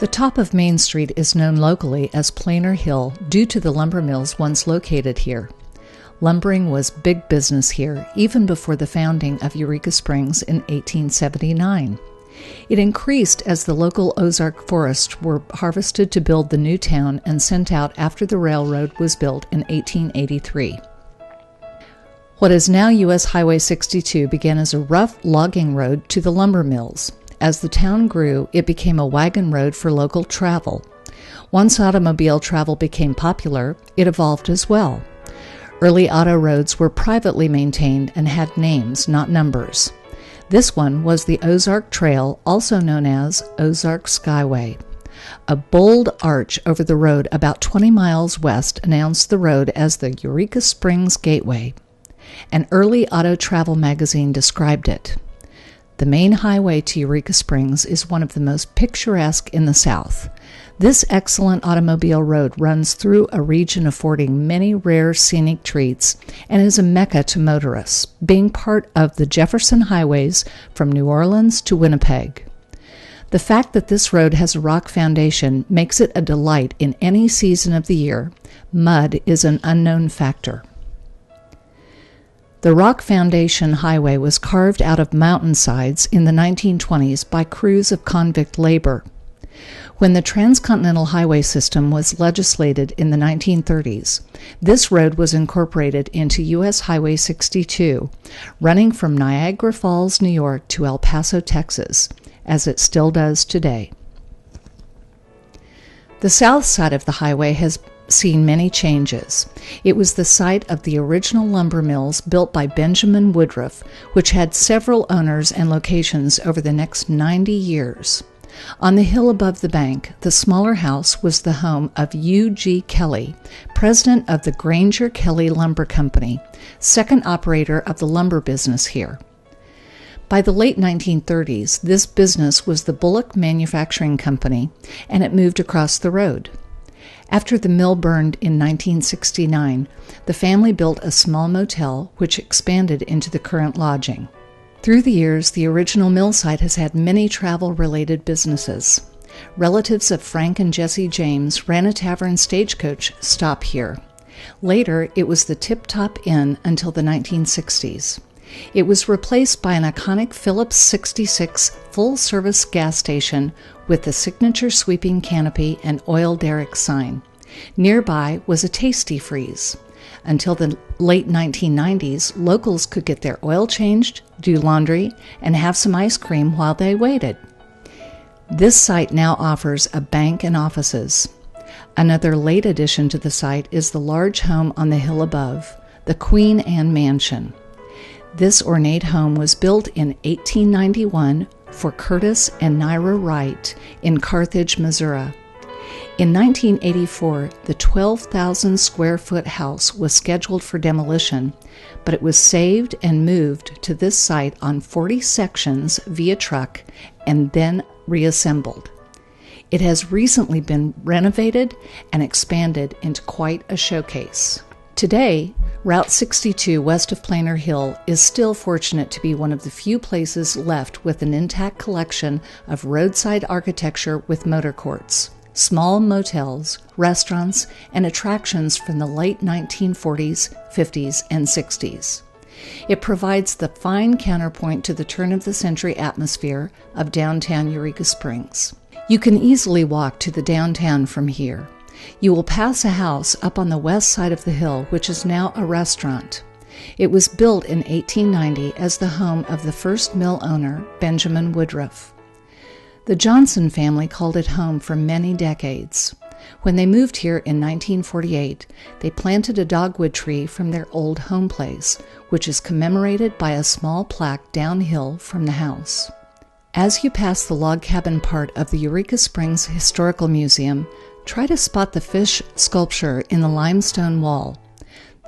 The top of Main Street is known locally as Planer Hill due to the lumber mills once located here. Lumbering was big business here even before the founding of Eureka Springs in 1879. It increased as the local Ozark forests were harvested to build the new town and sent out after the railroad was built in 1883. What is now U.S. Highway 62 began as a rough logging road to the lumber mills. As the town grew, it became a wagon road for local travel. Once automobile travel became popular, it evolved as well. Early auto roads were privately maintained and had names, not numbers. This one was the Ozark Trail, also known as Ozark Skyway. A bold arch over the road about 20 miles west announced the road as the Eureka Springs Gateway. An early auto travel magazine described it. The main highway to Eureka Springs is one of the most picturesque in the South. This excellent automobile road runs through a region affording many rare scenic treats and is a mecca to motorists, being part of the Jefferson highways from New Orleans to Winnipeg. The fact that this road has a rock foundation makes it a delight in any season of the year. Mud is an unknown factor. The Rock Foundation Highway was carved out of mountainsides in the 1920s by crews of convict labor. When the Transcontinental Highway System was legislated in the 1930s, this road was incorporated into U.S. Highway 62, running from Niagara Falls, New York to El Paso, Texas, as it still does today. The south side of the highway has seen many changes. It was the site of the original lumber mills built by Benjamin Woodruff, which had several owners and locations over the next 90 years. On the hill above the bank, the smaller house was the home of U.G. Kelly, president of the Granger Kelly Lumber Company, second operator of the lumber business here. By the late 1930s, this business was the Bullock Manufacturing Company, and it moved across the road. After the mill burned in 1969, the family built a small motel which expanded into the current lodging. Through the years, the original mill site has had many travel-related businesses. Relatives of Frank and Jesse James ran a tavern stagecoach stop here. Later, it was the Tip Top Inn until the 1960s. It was replaced by an iconic Phillips 66 full-service gas station with the signature sweeping canopy and oil derrick sign. Nearby was a Tasty Freeze. Until the late 1990s, locals could get their oil changed, do laundry, and have some ice cream while they waited. This site now offers a bank and offices. Another late addition to the site is the large home on the hill above, the Queen Anne Mansion. This ornate home was built in 1891 for Curtis and Nyra Wright in Carthage, Missouri. In 1984, the 12,000-square-foot house was scheduled for demolition, but it was saved and moved to this site on 40 sections via truck and then reassembled. It has recently been renovated and expanded into quite a showcase. Today, Route 62 west of Planer Hill is still fortunate to be one of the few places left with an intact collection of roadside architecture with motor courts, small motels, restaurants, and attractions from the late 1940s, 50s, and 60s. It provides the fine counterpoint to the turn-of-the-century atmosphere of downtown Eureka Springs. You can easily walk to the downtown from here. You will pass a house up on the west side of the hill, which is now a restaurant. It was built in 1890 as the home of the first mill owner, Benjamin Woodruff. The Johnson family called it home for many decades. When they moved here in 1948, they planted a dogwood tree from their old home place, which is commemorated by a small plaque downhill from the house. As you pass the log cabin part of the Eureka Springs Historical Museum, try to spot the fish sculpture in the limestone wall.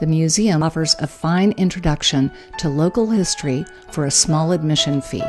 The museum offers a fine introduction to local history for a small admission fee.